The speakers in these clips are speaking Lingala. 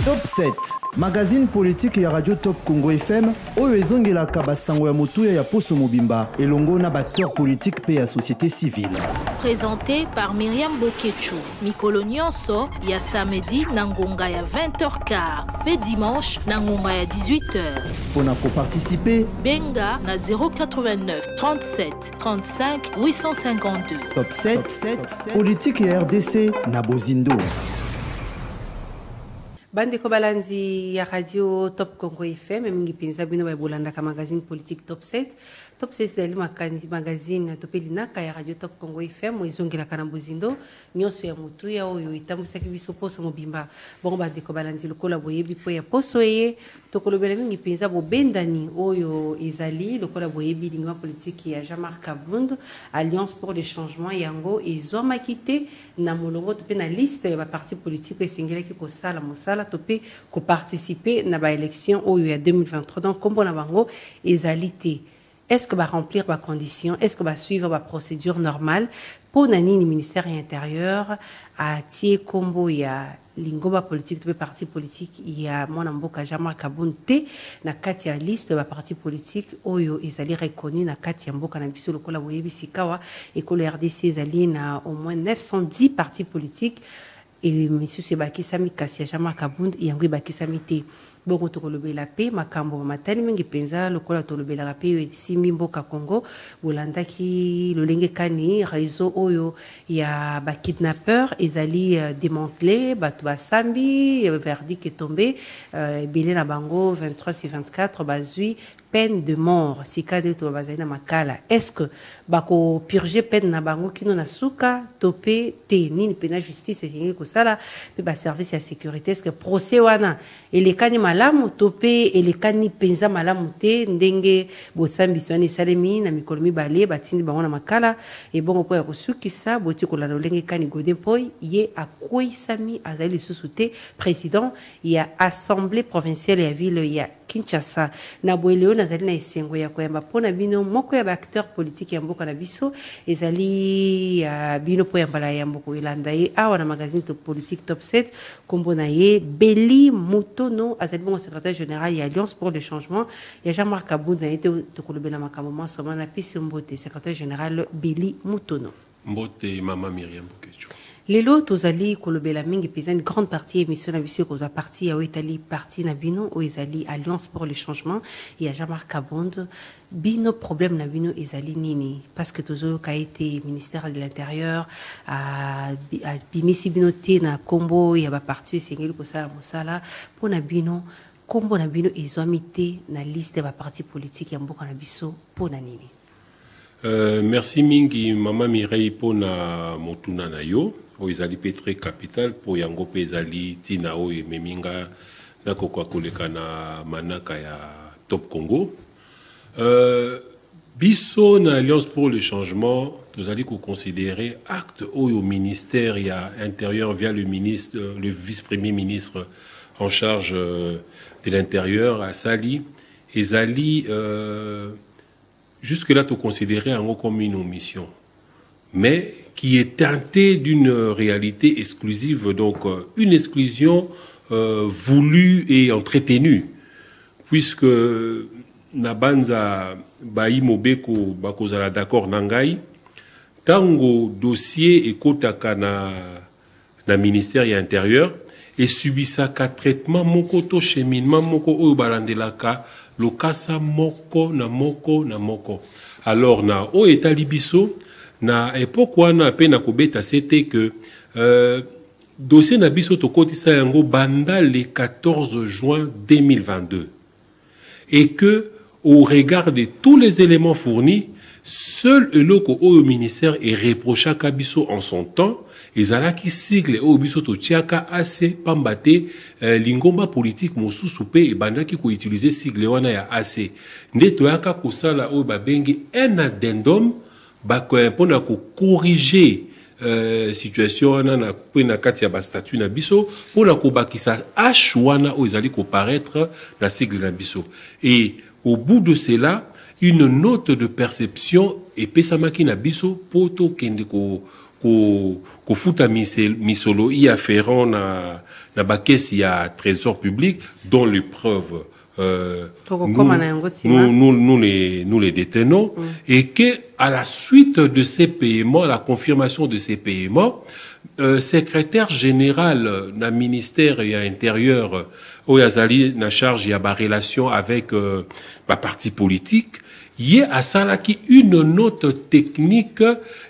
Top 7, magazine politique ya Radio Top Congo FM, oyo ezongelaka basango ya motuya ya Poso Mobimba, elongo na acteur politique pe ya société civile. Présenté par Myriam Bokechu. Mikolo nyonso ya samedi na ngonga ya 20h15 pe dimanche na ngonga ya 18h. Pona ko participer, benga na 089 37 35 852. Top 7, politique ya RDC na Bozindo. Bande ko balanzi ya Radio Top Congo FM mingi penza bino ba bolanda ka magazine politique Top 7. Top 7 zali magazine topelinaka ya Radio Top Congo FM ezongela kana Bozindo nyonso ya mutu ya oyo itambusa biso Poso Mobimba. Bon bande ko balanzi lokola boyebi po ya poso ye tokolobela mingi penza bo bendani oyo ezali lokola boyebi lingua politique ya Jean-Marc Kabund Alliance pour le changement yango ezoma kite na molongo to pe na liste ya ba parti politique esengela ki ko sala mosala topé ko participer na ba élection oyo ya 2023 donc comme na bango ezalité est-ce que va remplir ba conditions est-ce que va suivre ba procédure normale pour nani ni ministère intérieur a tie kombo ya lingomba politique topé parti politique ya mona mboka Jean-Marc Kabunte na kati ya liste ba parti politique oyo ezali reconnu na kati ya mboka na biso lokola boyebi sikawa ekolo RDC ezali na au moins 910 partis politiques. Et monsieur Sebaki Sami Kassia Jean-Marc Kabund yango bakisami te bongo tokolobela pe makambo matali mingi penza lokola tolobela pe simbi mboka Congo bolandaki lolenge kani réseau oyo ya ba kidnappeur ezali démantelé batu basambi verdict est tombé belé na bango 23/24 bazui peine de mort si cadre to bazali na makala est-ce que bako purger peine na bango kino na suka topé te nini pena justice yengi ko sala pe ba service ya sécurité est-ce que procès wana elekani malamu topé elekani penza malamu te ndenge bosambi sone salemi na mikolo mibale batindi bango na makala et bongo po ya kosukisa boti ko la lolenge kani Godin Poy ye akoisami azali lisusu te président ya assemblée provinciale ya ville ya Kinshasa na boeleo nazali na esengo ya koyamba pona bino moko ya acteur politique ya mboka na biso ezali bino po ya mbala ya mboko elanda ye awa na magazine politique Top 7 kombo na ye Beli Mutono azali bon secrétaire général ya Alliance pour le changement ya Jean-Marc Kabund na été tokolobela makambo ma soma na pisi mbote secrétaire général Beli Mutono mbote mama Myriam Bokechu. Lelo tozali kolobela mingi peza une grande partie émission na biso ko za partie ya Itali partie na bino o ezali Alliance pour le changement ya Jean-Marc Kabund bino problème na bino ezali nini parce que tozo ka été ministère de l'intérieur a bimisi bino te na kombo ya ba partie esengeli ko sala mosala pona bino kombo na bino ezwami te na liste ba parti politique ya mboka na biso pona nini. Merci mingi mama Mireille pona motuna na yo o ezali petre capital po yango pe ezali tina o meminga na kokwa koleka na manaka ya Top Congo. Biso na Alliance pour le changement tozali ko considérer acte au ministère ya intérieur via le ministre le vice-premier ministre en charge de l'intérieur à Sali ezali jusque-là, tu considérais comme une omission, mais qui est teintée d'une réalité exclusive, donc une exclusion voulue et entretenue, puisque Nabanza Baï Mobeko Bakozala d'accord Nangai, tango dossier et kotaka na ministère intérieur, et subissaka traitement moko to cheminement moko o balandelaka lokasa moko na moko na moko. Alors na o etali biso na époque wana pe na kobeta c'était que dossier na biso to kotisa yango banda le 14 juin 2022 et que au regard de tous les éléments fournis seul eloko au ministère est reproché à biso en son temps. Ezalaki sigle o biso to tiaka assez pambate lingomba politique mosusu pe e bandaki ko utiliser sigle wana ya assez ndeto yaka kosala o babengi un addendum ba ko pona ko corriger situation wana na pena kati ya ba statut na biso pona ko bakisa h wana o ezali ko paraître na sigle na biso et au bout de cela une note de perception et pesamaki na biso poto kende ko ko futa misolo y afférent na bakesi ya trésor public dont les preuves nous les détenons et que à la suite de ces paiements, la confirmation de ces paiements, secrétaire général na ministère et intérieur Oyazali na charge ya ba relation avec ba parti politique, y a salaki une note technique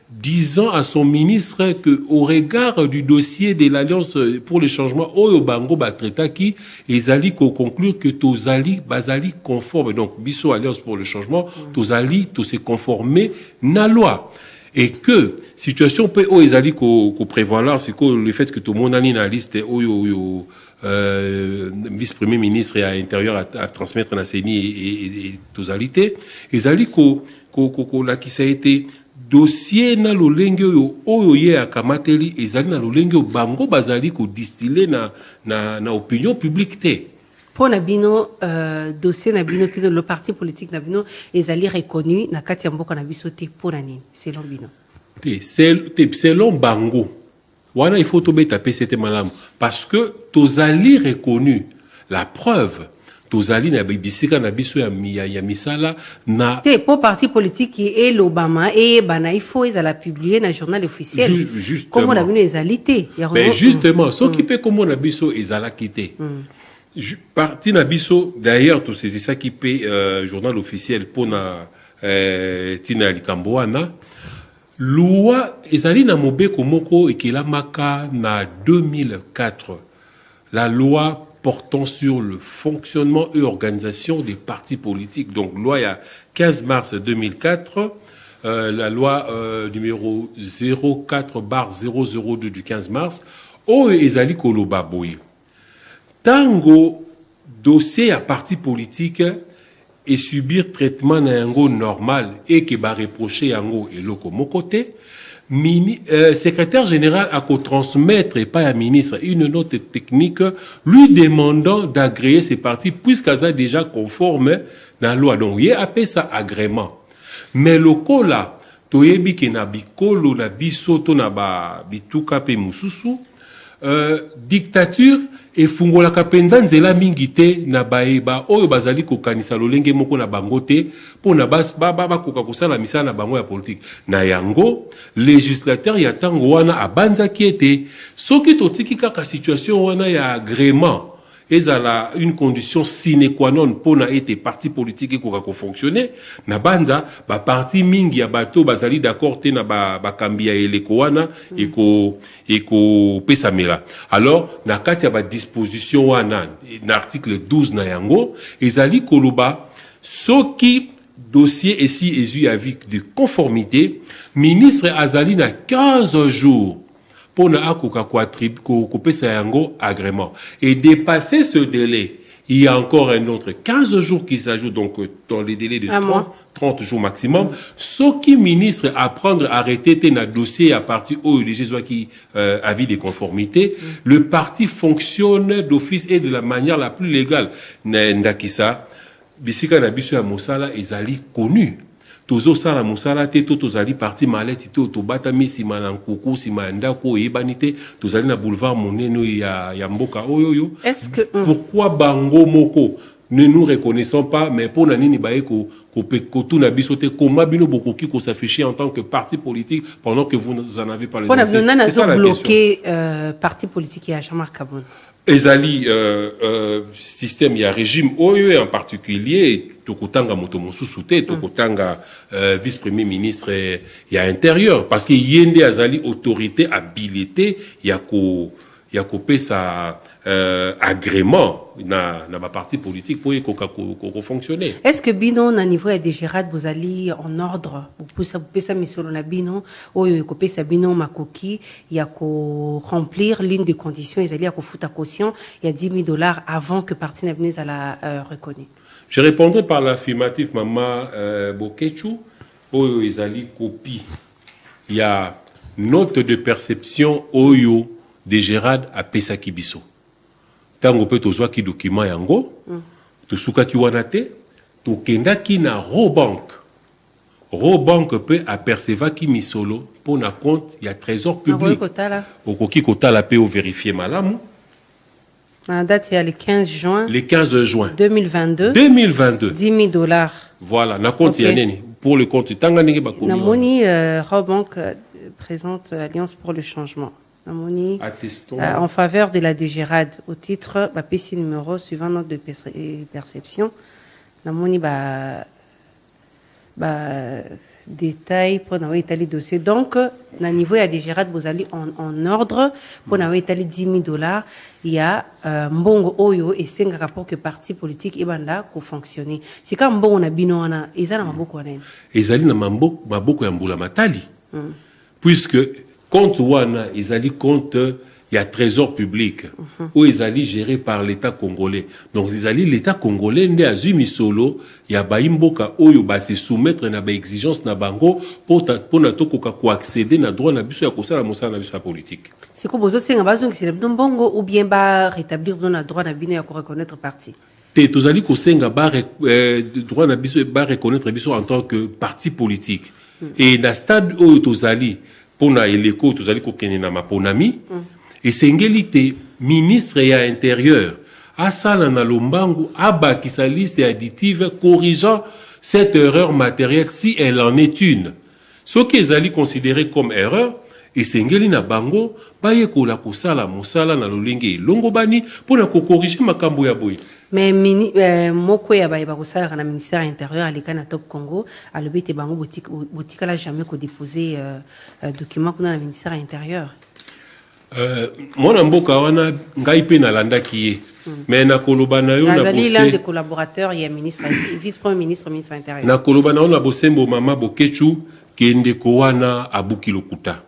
disant à son ministre que au regard du dossier de l'Alliance pour les changements Oyo Bango Batretaki, ezali ko conclure que tozali bazali conforme, donc biso Alliance pour le changement tozali to se conformer na loi. Et que situation peut ezali ko prévaloir, c'est que le fait que tout le monde a une liste Oyo vice-premier ministre et à intérieur à transmettre na CENI et tozalité ezali ko la qui ça a été dossier na lolenge oyo ye akamateli ezali na lolenge bango bazali ko distiller na opinion publique te. Pour Nabino, dossier Nabino qui le parti politique Nabino ezali reconnu na kati ya mboka na biso te pour nani selon bino. Selon bango. Wana il faut tomber taper cette malam parce que tozali reconnu la preuve tozali na bisika na biso ya misala na te pour parti politique qui est l'Obama et bana il faut ezala publier na journal officiel comme na bino ezali te mais justement ce qui peut comme na biso ezala quitté parti na biso d'ailleurs tout c'est ça qui peut journal officiel pour na tina likambo wana loi ezali na mobeko moko ekelamaka na 2004 la loi portant sur le fonctionnement et organisation des partis politiques. Donc, loi il y a 15 mars 2004, la loi numéro 04/002 du 15 mars, o ezali koloba boye. Tango dossier à parti politique et subir traitement na yango normal et que ba reprocher yango eloko mokote, secrétaire général a qu'au transmettre et pas à ministre une note technique lui demandant d'agréer ces partis puisqu'ils sont déjà conformes dans la loi. Donc, il y a appelé ça agrément. Mais le cas là, toyebi ke na bikolo na bisoto na ba bituka pe mususu, dictature et fungola kapenza nzela mingi te na baeba oyo bazali kokanisa lolenge moko na bango te po na ba koka kosala misala na bango ya politique na yango législateur ya tango wana abanza kiete soki totiki kaka situation wana ya agrément ezala une condition sine qua non pour na été parti politique ko ka fonctionner na banza ba parti mingi ya bato bazali d'accord te na ba kambi ya eleko wana eko pesamela alors na kati ya ba disposition wana na article 12 na yango ezali koloba soki dossier ici ezu avec de conformité ministre azali na 15 jours pour na akoka couper sa yango agrément et dépasser ce délai il y a encore un autre 15 jours qui s'ajoute donc dans les délais de 30 jours maximum ce qui ministre à prendre arrêté na dossier à partir au législateur qui avis de conformité le parti fonctionne d'office et de la manière la plus légale ndakisa bisika na biso ya mosala ezali connu tozo sala musala te to tozali parti maleti to bata misima na nkuku sima ndako yebanite tozali na boulevard moneno ya mboka oyoyo est-ce que pourquoi bango moko ne nous reconnaissons pas mais pour nani baye ko tuna biso te comment bino bokoki ko s'afficher en tant que parti politique pendant que vous en avez parlé on a bloqué parti politique à Jean-Marc Kabon ezali système ya régime oyo en particulier tokotanga moto mosusu te tokotanga vice-premier ministre ya intérieur parce que yende azali autorité habilité ya ko pesa agrément na ba parti politique pour ko fonctionner. Est-ce que bino na niveau de Gérard Bozali en ordre pour pesa misolo na bino oyo ko pesa bino makoki ya ko remplir ligne de conditions ezali ya ko futa caution ya $10,000 avant que parti na bino la reconnu. Je répondrai par l'affirmatif maman Bokechu oyo ezali copie. Il y a note de perception oyo de Gérard à pesa kibiso. Tango pe tozwa ki document yango to suka ki wana te to kenda ki na Robank Robank peut apercevoir qui misolo pour na compte il y a trésor public. Au koki kota la paix au vérifier malamu. La date il y a le 15 juin. Le 15 juin 2022. 2022. 10 000 $. Voilà, na compte il y a nini pour le compte Tanganenge Bakomi. Namoni Robank présente l'Alliance pour le changement. Namoni en faveur de la DGRAD au titre PC numéro suivant note de perception. Namoni détail pour n'avoir étalé dossier. Donc, na niveau il y a des gérades vous allez en ordre pour n'avoir étalé 10 000 $. Il y a mbongo oyo et 5 rapports que parti politique et banda pour fonctionner. C'est quand mbongo na bino wana ezana maboko wana. Ezali na maboko ya mbula matali. Puisque compte wana ezali compte il y a trésor public où ils allaient géré par l'État congolais. Donc ils allaient l'État congolais né à Zumisolo, il y a baimboka oyo ba se soumettre na ba exigence na bango pour na tokoka ko accéder na droit na biso ya kosala mosala na biso ya politique. C'est quoi bozo senga bazong c'est le bongo ou bien ba rétablir na droit na bino ya ko reconnaître parti. Te tozali ko senga ba droit na biso ba reconnaître biso en tant que parti politique. Et na stade oyo tozali pour na eleko tozali ko kene na maponami. Et Sengelite, ministre et intérieur, Asala na Lombangu, Abba qui sa liste additive corrigeant cette erreur matérielle si elle en est une. Ce qu'ils allaient considérer comme erreur, et Sengeli na bango, baye ko la kusala musala na lolingi longobani pour na corriger makambo ya boy. Mais moko ya baye ba kusala kana ministère intérieur alika na Top Congo, alobete bango boutique la jamais ko déposer document kuna na ministère intérieur. Mon mboka wana ngai pe na landa ki mais na koloba na yo na bosse l'un des collaborateurs il y a ministre vice-premier ministre intérieur na koloba na bosembo mama Bokechu kende ko wana abuki lokuta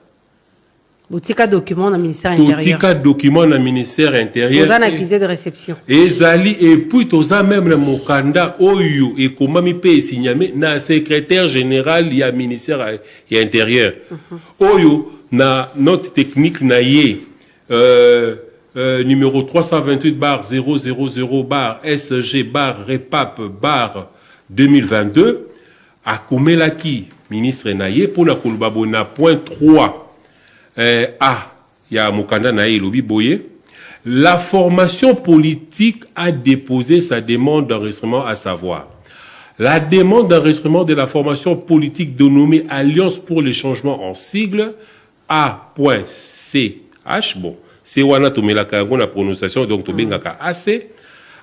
botika document na ministère intérieur botika document na ministère intérieur vous en accusé de réception ezali et puis toza même le mokanda oyo et komami pe signamé na secrétaire général ya ministère ya intérieur oyo na note technique na ye numéro 328/000/SG/REPAP 2022 a komelaki ministre na ye pour na kolbabo na point 3 ya mokanda na ye lobi boye la formation politique a déposé sa demande d'enregistrement à savoir la demande d'enregistrement de la formation politique dénommée Alliance pour le changement en sigle A.CH, bon, c'est wana tomelaka yango na prononciation, donc tobengaka AC,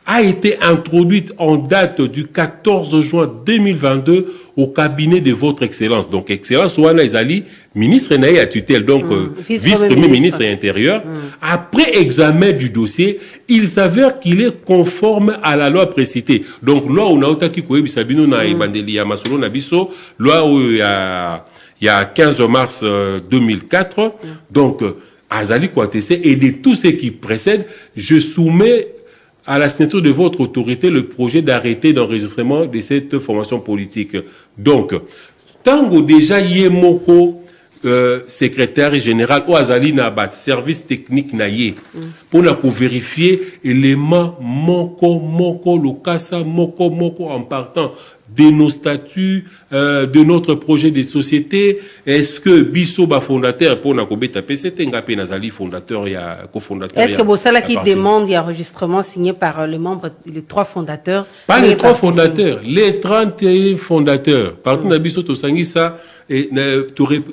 a été introduite en date du 14 juin 2022 au cabinet de votre Excellence. Donc, Excellence wana ezali ministre naye à tutelle, donc vice-premier ministre intérieur. Après examen du dossier, il s'avère qu'il est conforme à la loi précitée. Donc, loi on a otaki koyebisa bino na ebandeli ya masolo na biso, loi il y a 15 mars 2004, donc Azali Kouatessé et de tous ceux qui précèdent, je soumets à la signature de votre autorité le projet d'arrêté d'enregistrement de cette formation politique. Donc, tango déjà Yemoko, secrétaire général ou Azali Nabat, service technique naye, pour vérifier éléments moko, lokasa, moko en partant de nos statuts, de notre projet de société. Est-ce que Bissoba fondateur pour Nakobeta PCT Ngapé Nazali fondateur et cofondateur? Est-ce que Bossala qui demande il y a enregistrement signé par les membres, les 3 fondateurs? Pas les 3 fondateurs, les 31 fondateurs. Partout dans Bisso Tosangisa et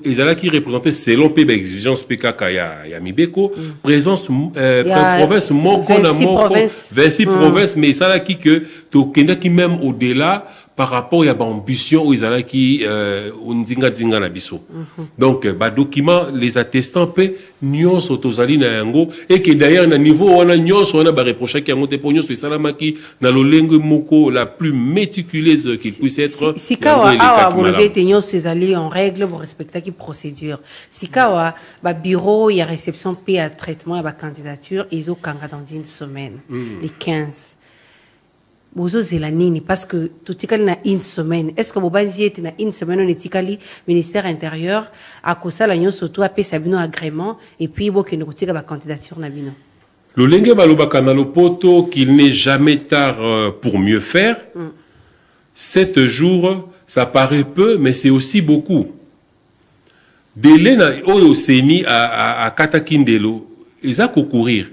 Ezala qui représentait selon PB exigence PKK ya Mibeko, présence province moko na moko 26 provinces, mais ça là qui que Tokenda qui même au-delà par rapport à l'ambition où ils allaient qui ondinga na biso. Donc ba document les attestants pe nyonso tozali na yango et que d'ailleurs na niveau on a nyonso on a ba reproché ki yango te ponyo so salamaki na lolengo moko la plus méticuleuse qui puisse être. Si kawa vous le te nyonso ezali en règle pour respecter qui procédure. Si kawa ba bureau il y a réception pe à traitement et ba candidature ils ont kanga dans une semaine les 15. Bozo zelanini parce que tout est na une semaine. Est-ce que bobanzi était na une semaine on est ministère intérieur à cause la nyon surtout a payé bino agrément et puis bo que nous tika ba candidature na bino. Le lenge baloba kana lopoto qu'il n'est jamais tard pour mieux faire. 7 jours, ça paraît peu, mais c'est aussi beaucoup. Délai na oyo seni à Katakindelo, ils a courir.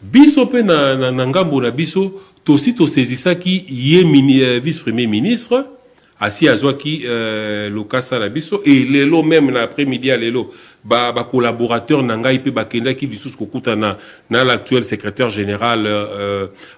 Biso pe na ngambo na biso, tosi to saisissaki yé vice-premier ministre, assis à Zouaki, Lokasa na biso, et lelo même l'après-midi à lelo, ba collaborateur nanga ipe bakenda qui du sous kokuta na l'actuel secrétaire général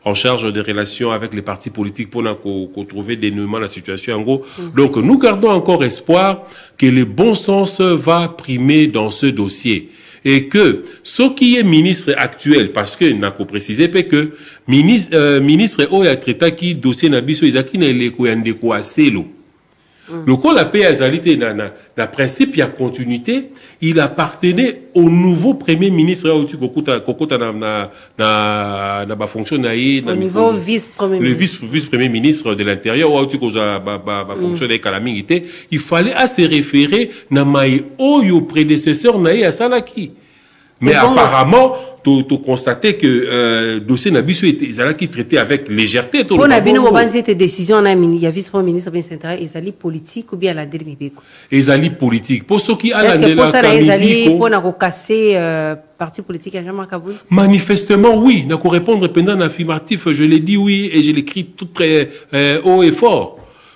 en charge des relations avec les partis politiques pour trouver dénouement la situation en gros. Donc nous gardons encore espoir que le bon sens va primer dans ce dossier. Et que ce qui est ministre actuel, parce que n'a pas précisé que ministre oya traita qui dossier na biso izaki na eleko ya ndeko aselo. Le coup la paix azalité na principe il y a continuité, il appartenait au nouveau premier ministre kokota na ba fonction na au niveau vice-premier ministre. Le vice-premier ministre de l'intérieur ou tu koza ba fonction de calamité, il fallait à se référer na mai oyo prédécesseur na ya salaki. Mais apparemment, tu constatais que dossier Nabiso était traité avec légèreté. Pour Nabino, cette décision, il y a vice-premier ministre de l'Intérieur, ils politique ou bien la délibération. Ils politique. Pour ceux qui ont la délibération, pour casser parti politique à Jean-Marc Kaboul. Manifestement, oui. N'a qu'à répondre pendant un affirmatif, je l'ai dit oui et je l'écris tout très haut et fort.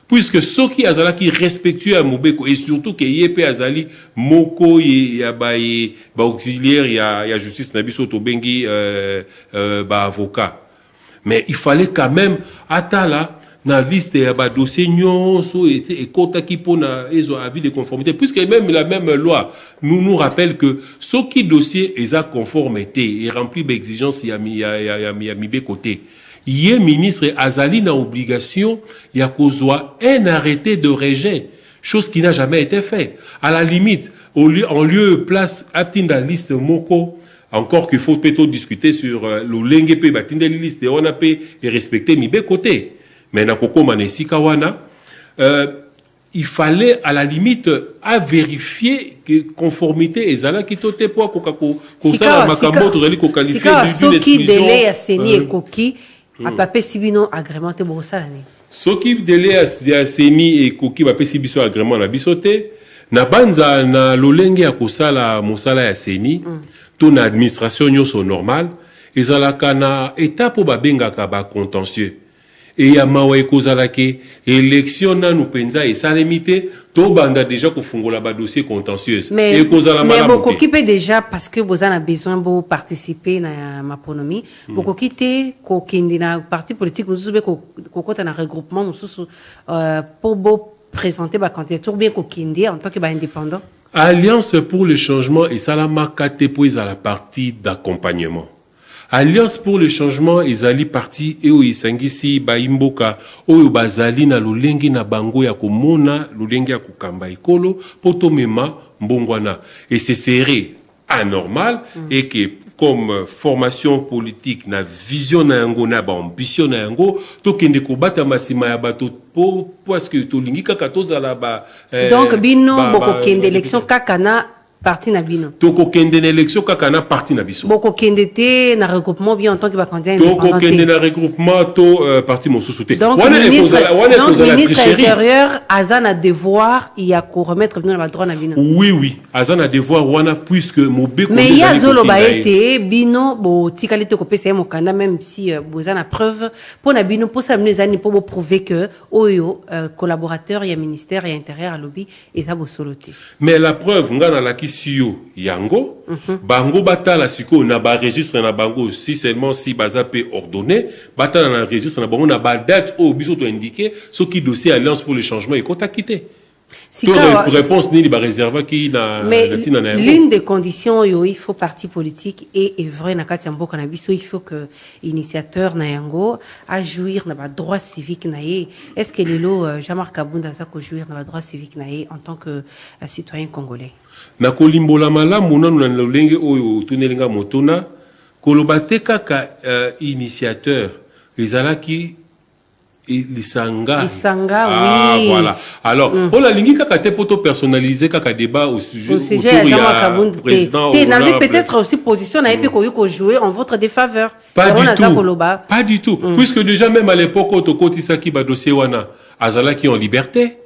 Puisque ceux qui azala qui respectueux à Mobeko et surtout que yépe azali moko ya ba auxiliaire ya justice nabiso to bengi ba avocat, mais il fallait quand même atala na liste ya ba dossier nyonso et kota ki pona ezo avis de conformité, puisque même la même loi nous rappelle que ceux qui dossier eza conformité et rempli d'exigences ya mi be côté. Yé ministre azali na obligation ya kozwa un arrêté de rejet, chose qui n'a jamais été fait. À la limite, en lieu place aptinda liste moko, encore qu'il faut plutôt discuter sur le lenge pe batinda liste on a pe et respecter mi be côté. Mais na koko manesi kawana, il fallait à la limite à vérifier que conformité ezala ki tote po ko ça makambo to zali ko qualifier d'une exclusion. A papé sibino agrémenté pour ça l'année. Ce qui délai à Seni et Koki papé sibiso agrément na bisoté na banza na lolenge ya kosala mosala ya Seni ton administration nyoso normal ezalaka na étape ba bengaka ba contentieux et ya mawa kozala ke élection na nous penza et salemité to banda déjà ko fungola ba dossier contentieux et kozala mais beaucoup qui peut déjà parce que vous avez besoin de participer na maponomi beaucoup qui te ko kindina parti politique vous soube ko kota na regroupement mususu pour présenter ba candidature bien ko kindi en tant que ba indépendant. Alliance pour le changement et salama kate puis à la partie d'accompagnement. Alliance pour le changement ezali parti eo isangisi ba imboka oyo bazali na lolenge na bango ya komona lolenge ya kokamba ekolo poto mema mbongwana et ce serait anormal et que comme formation politique na vision na yango na ba ambition na yango to kende ko bata masima ya bato po parce que to lingi kaka to zala ba donc bino boko kende élection kaka na parti na bino. Toko kende na élection kaka na parti na biso. Boko kende te na regroupement bien en tant que ba candidat indépendant. Toko kende na regroupement to parti mosusu te. Donc ministre intérieur azan a devoir il y a ko remettre bino na droit na bino. Oui azan a devoir wana puisque mobeko. Mais il y a zolo ba été bino bo tikali te ko pesa mo kanda même si bozana na preuve pour na bino pour ça nous ani pour prouver que oyo collaborateur il y a ministère et intérieur à lobby et ça bo soloté. Mais la preuve ngana la Sio yango bango batala siko na ba registre na bango si seulement si bazapé ordonné batala na registre na bango na ba date au biso to indiqué ce qui dossier alliance pour le changement et compte quitter. Réponse ni ba réserva qui na l'une des conditions yo il faut parti politique et vrai na kati mboka na biso il faut que initiateur na yango a jouir na ba droit civique na ye. Est-ce que lelo Jean-Marc Kabunda ça ko jouir na ba droit civique na ye en tant que citoyen congolais? Na kolimbola malamu nanu na lolenge oyo tunelinga motona kolobate kaka initiateur ezalaki et Lisanga. Lisanga, oui. Voilà. Alors, on la ligne kaka te poto personnaliser kaka débat au sujet autour du président. Peut-être aussi position n'a pas jouer en votre défaveur. Pas du tout. Pas du tout. Puisque déjà même à l'époque Otokotisaki ba dossier wana azala qui en liberté.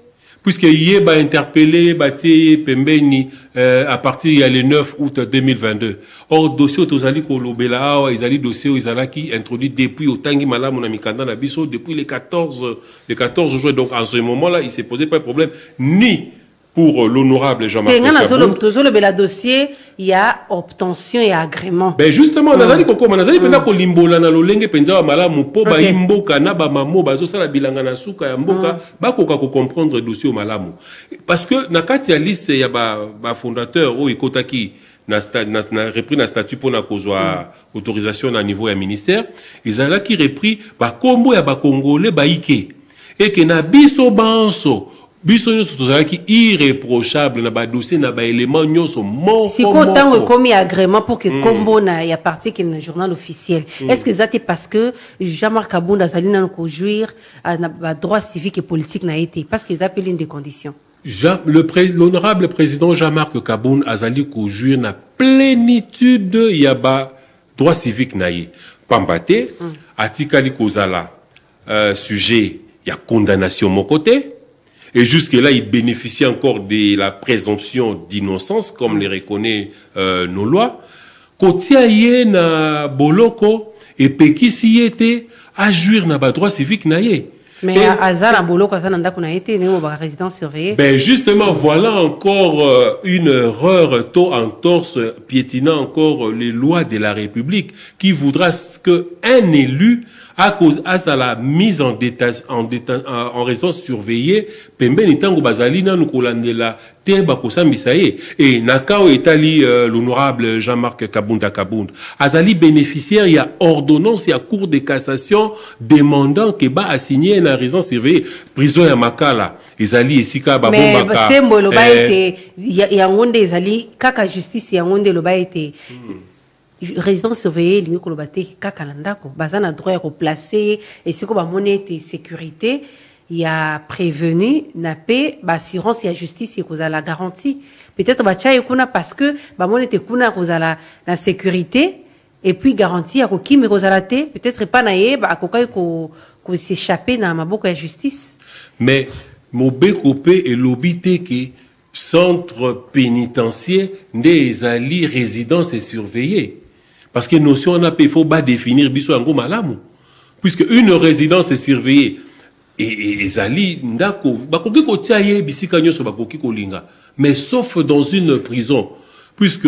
Puisque hier ba interpellé Bati Pembeni à partir il y a le 9 août 2022. Or dossier autozali ko lobela ils ali dossier izala qui introduit depuis au tangi malamu na mikanda na biso depuis les 14 juin. Donc en ce moment-là, il s'est posé pas de problème ni pour l'honorable Jean-Marc Kabund. Dossier, il y a obtention et agrément. Ben justement, nazali kokoma nazali penda ko limbola na lolenge penza malamu po ba imboka na ba mamo bazo sala bilanga na suka ya mboka ba koka ko comprendre dossier malamu. Parce que na kati ya liste ya ba fondateur o ikotaki na repris na statut pour na kozwa autorisation na niveau ya ministère, ils ont là qui repris ba kombo ya ba congolais ba ike et que na biso banso biso nyonso tozalaki irréprochable na ba dossier na ba élément nyonso moko si ko tango komi agrément pour que kombo na ya parti que le journal officiel est-ce que ça parce que Jean-Marc Kabund azali na ko jouir na ba droit civique et politique na été parce qu'ils appellent une des conditions. L'honorable président Jean-Marc Kabund azali ko jouir na plénitude ya ba droit civique na ye pambate atikali kozala sujet ya condamnation mon côté. Et jusque-là, il bénéficie encore de la présomption d'innocence, comme les reconnaît nos lois. Kotiaye na boloko et pekisi yete à jouir na ba droit civique na ye. Mais Azar boloko ça nanda kuna été né au résidence surveillée. Ben justement, voilà encore une erreur tôt en torse piétinant encore les lois de la République qui voudra que un élu à cause à la mise en résidence surveillée pembeni tango bazalina nukolandela te bakosambisa ye et nakao etali l'honorable Jean-Marc Kabund azali bénéficiaire il y a ordonnance il y a cour de cassation demandant que ba assigner na résidence surveillée prison ya makala ezali esika ba bombaka mais sembo lo ba été ya ngonde ezali kaka justice ya ngonde lo ba été résidence surveillée lingi ko lobate kaka landako bazana droit ya replacer et siko ba monete sécurité il y a prévenu na paix assurance et justice et cause la garantie peut-être ba tcha kuna parce que ba monete kuna cause la sécurité et puis garantie ya ko kimi cause la té peut-être pas na ye ba akokai ko s'échapper na maboko ya justice mais mobeko pe et lobité que centre pénitentiaire des ali résidence et surveillée. Parce que notion on a il faut pas définir biso yango malamu. Puisque une résidence est surveillée et zali ndako bakoki ko tiaye bisika nyoso bakoki ko linga. Mais sauf dans une prison puisque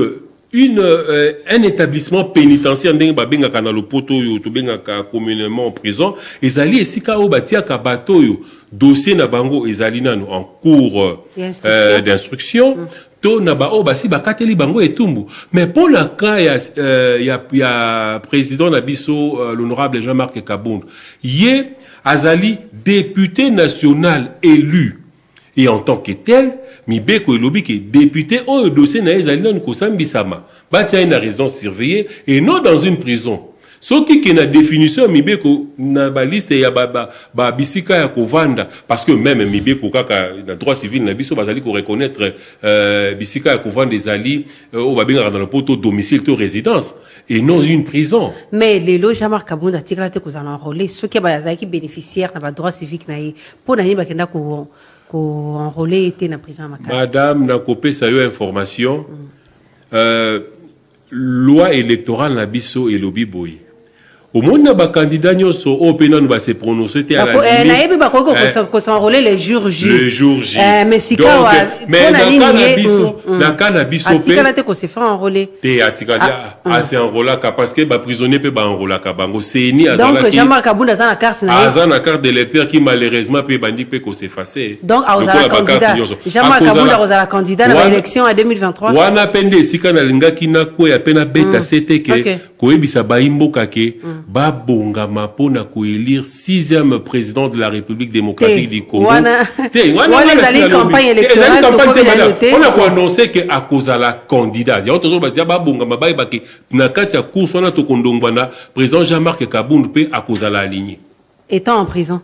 un établissement pénitentiaire ndenge babenga kana lopoto yo to benga ka communément en prison ezali esika o batia ka bato yo dossier na bango ezali nanu en cours d'instruction to na ba o basi bakateli bango etumbu mais pour le cas ya président na biso l'honorable Jean-Marc Kabund yé azali député national élu et en tant que tel mibeko elobi ke député au dossier na ezali nanu kosambisama batia na résidence surveillée et non dans une prison. Ce qui est la définition mibeko na ba liste ya ba bisika ya kovanda parce que même mibeko kaka na droit civil na biso bazali ko reconnaître bisika ya kovanda des ali au babenga dans le poto domicile to résidence et non une prison. Mais les lois Jean-Marc Kabund atikala te ko za enrôler ceux qui bazali ki bénéficiaire na ba droit civique na pour na ni bakenda ko enrôler était na prison à Makala. Madame na kopé sa yo information loi électorale na biso et lobi boy. Au monde na ba candidat nyonso o pena nous va se prononcer te à la limite. Na yebi ba ko s'enrôler les jours J. Le jour J. Mais si ka mais na kana biso pe. Atikala te ko se fait enrôler. Te atikala c'est enrôler parce que ba prisonnier pe ba enrôler ka bango CENI azala. Donc Jean-Marc Kabund azana carte na. Azana carte d'électeur qui malheureusement pe bandi pe ko s'effacer. Donc azala candidat. Jean-Marc Kabund azala candidat à l'élection en 2023. Wana pende sika na linga kina ko ya pena beta CTK ko ebisa ba imboka ke ba bongama pona ko élire 6e président de la République démocratique du Congo. Wana les campagne électorale on a annoncé que à cause de la candidat ya otozo ba ba bongama ba ibaki na kati ya course wana to kondongwana président Jean-Marc Kabund pe à cause de la lignée étant en prison.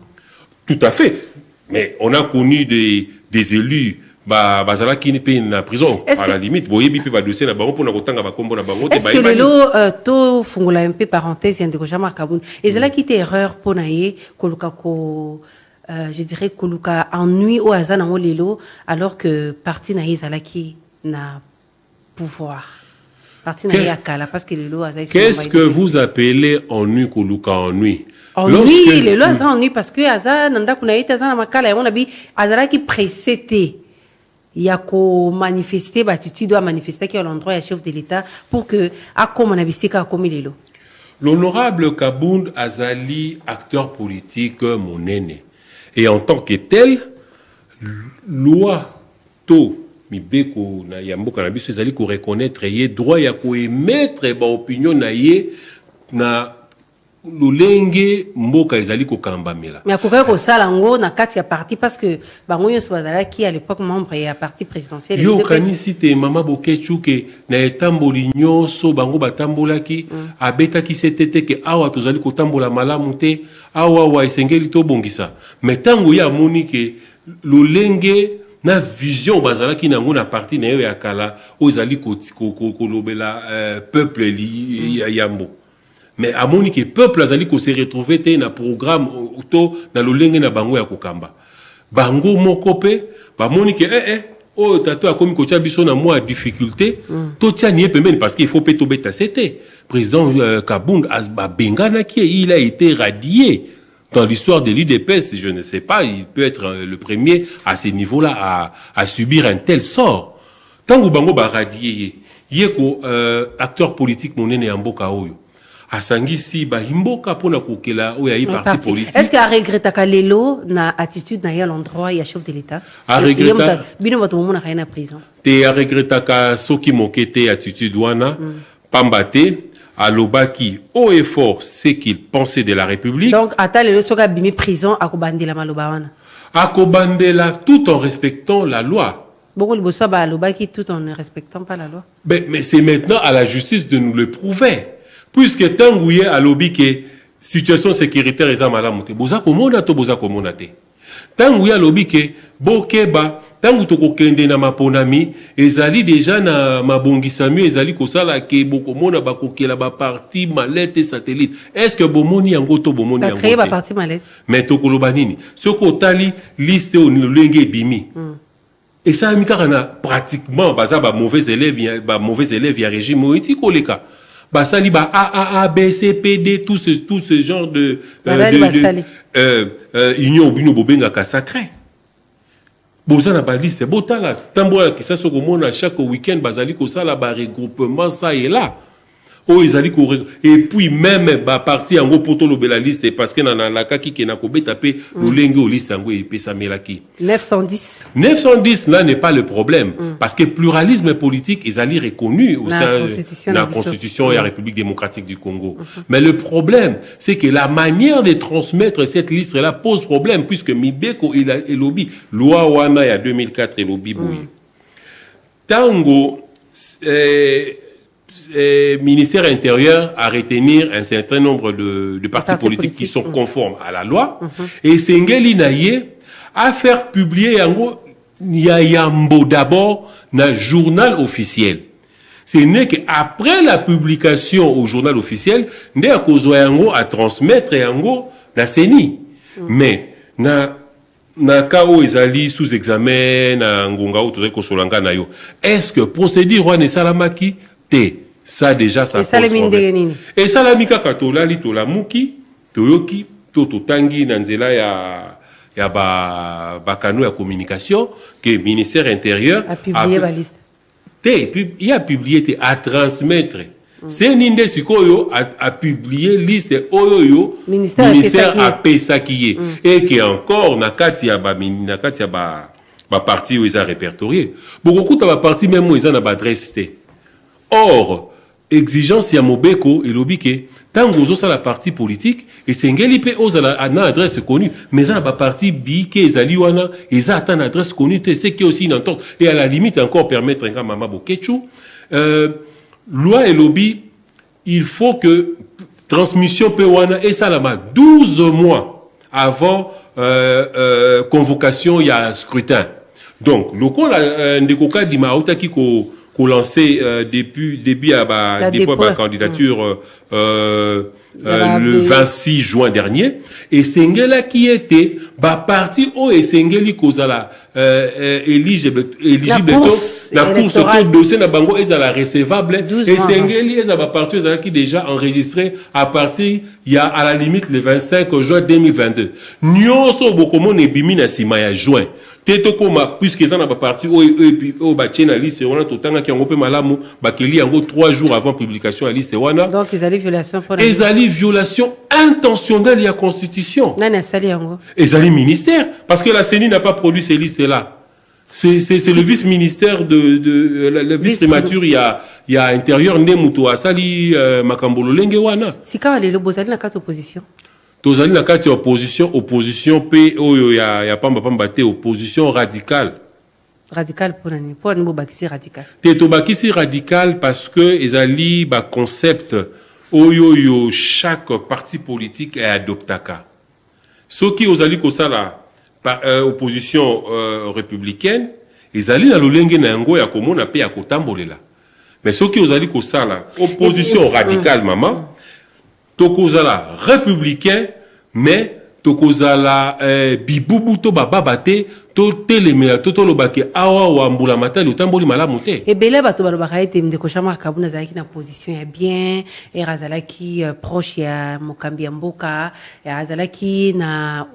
Tout à fait. Mais on a connu des élus bazala qui n'est pas en prison à la limite. Est-ce que le lot to fungula un peu parenthèse yande ko jama kabun ezala qui était erreur pour naie koluka ko je dirais koluka ennui au azana ngo lelo alors que parti naie ezala qui na pouvoir parti naie akala parce que le lot azala. Qu'est-ce que vous appelez ennui koluka ennui? Ennui le lot azala ennui parce que azala nanda kuna ita azala makala ya bi azala qui précédé. Il y a qu'au manifester, tu dois manifester qui est l'endroit, il y a chef de l'État pour que, à comme on a visité, comme il est là. L'honorable Kabound Azali, acteur politique, mon aîné. Et en tant que tel, loi, to, mibeko, na yambo cannabis, Azali, qu'on reconnaître, y droit, y a qu'au émettre, opinion, na lolenge mboka ezali ko kambamela mais akoka ko sala ngo na kati ya parti parce que bango yo swazala qui à l'époque membre ya parti présidentiel yo kanisi te mama Bokechu ke na etamboli nyonso bango batambolaki abetaki setete ke awa tozali ko tambola malamu te awa wa esengeli to bongisa mais tango ya moni ke lolenge na vision bazalaki nango na parti na yo ya kala ozali ko lobela peuple li yambo. Mais à mon que peuple azali ko se retrouver te na programme auto na lolenge na bango ya kokamba bango mokope ba moni que oh tato a komi ko tia biso na moi difficulté to tia nie pembeni parce qu'il faut peto beta c'était président Kabound azba bengana qui il a été radié dans l'histoire de l'UDPS. Je ne sais pas, il peut être le premier à ce niveau-là à subir un tel sort. Tango bango ba radié yeko acteur politique monene ya mboka oyo asangisi ba himboka pona kokela oya yi parti politique. Est-ce qu'à regretter kalelo na attitude na ya l'endroit ya chef de l'État a regretter bino bato mo na kaina prison te a regretter ka soki mokete attitude wana pambate alobaki haut et fort ce qu'il pensait de la République. Donc ata lelo soka bimi prison akobandela maloba wana akobandela tout en respectant la loi. Beaucoup de choses alobaki tout en ne respectant pas la loi. Mais c'est maintenant à la justice de nous le prouver. Puisque tangouye a lobby que situation sécuritaire est malamu te boza komona to boza komona te tangouye a lobby que bokeba tangu to kokende na maponami ezali déjà na mabongisami ezali kosala ke bokomona bakokela ba parti malette satellite est-ce que bomoni yango to bomoni yango créer ba parti malette mais to koloba nini soko tali liste o lenge bimi et ça amikaka na pratiquement baza ba mauvais élèves ya régime moïti koleka basali ba A B C P D tout ce genre de union bino bobenga ka sacré bozana ba liste botala tambola ki ça soko mona chaque week-end bazali ko sala ba regroupement ça et là oh ezali ko et puis même ba parti yango poto lobela liste parce que na la kaki ke na ko beta pe lolenge o liste yango e pesa melaki 910 là n'est pas le problème parce que pluralisme politique ezali reconnu au sein de la constitution et la République démocratique du Congo mais le problème c'est que la manière de transmettre cette liste là pose problème puisque Mibeko il a lobby loi wana ya 2004 et lobby boui tango ministère intérieur à retenir un certain nombre de partis politiques qui sont conformes à la loi et Sengeli Naye à faire publier yango yambo d'abord na journal officiel. Ce n'est qu'après la publication au journal officiel nde akozwa yango à transmettre yango na CENI mais na kao ezali sous examen na ngonga o tozali kosolanga na yo est-ce que procédure wana esalamaki te ça déjà ça pose problème et ça la mika katolali to la muki toyoki to totangi na nzela ya ba canaux ya communication que ministère intérieur a publié la liste il a publié à transmettre c'est ninde sikoyo a publié liste oyo ministère a pesaki et qui encore na kati ya ba parti où ils a répertorié beaucoup ta ba parti même où ils en a adresse. Or, exigence ya mobeko et lobike tango zo la partie politique et sengeli pe ozala na adresse connue mais ça ba parti bike ezali wana eza ata na adresse connue c'est qui aussi une entente et à la limite encore permettre un mama Bokechu loi et lobby il faut que transmission pe wana et ça là 12 mois avant convocation, il y a scrutin. Donc, le coup, Ndekoka Dima Autaki ko lancé début à la candidature le 26 juin dernier, et Sengela qui était parti au Sengeli Kozala éligible la course au dossier na bango ezala recevable, et Sengeli ezaba parti ezala qui déjà enregistré à partir il y a à la limite le 25 juin 2022. Nyonso bokomo ne bimi na sima ya juin. Teto koma puisque ça n'a pas parti au bachena liste wana totanga ki yango pe malamu bakeli yango 3 jours avant publication à liste wana. Donc ils allaient violation intentionnelle de la Constitution. Ils allaient ministère parce que la CENI n'a pas produit ces listes là. C'est le vice-ministère de la vice-primature il y a intérieur Nemuto Asali Makambolo Lengewana. Si quand les lobozali na carte opposition. Tozali na kati opposition pe oyo ya pamba te opposition radicale. Radical pour nani? Pour nous bakisi radical. Teto bakisi radical parce que ezali ba concept oyo chaque parti politique est adoptaka. Soki ozali kosala opposition républicaine, ezali na lolenge na yango ya komona pe ya kotambolela. Mais soki ozali kosala opposition radicale mama, tokozala républicain, mais tokozala bibubu to bababate to telemela to lobake awa wa mbula matali utamboli malamu te. Et bele bato balobaka ete ndeko Jean-Marc Kabunda zalaki na position ya bien, et razalaki proche ya mokambi ya mboka, et razalaki na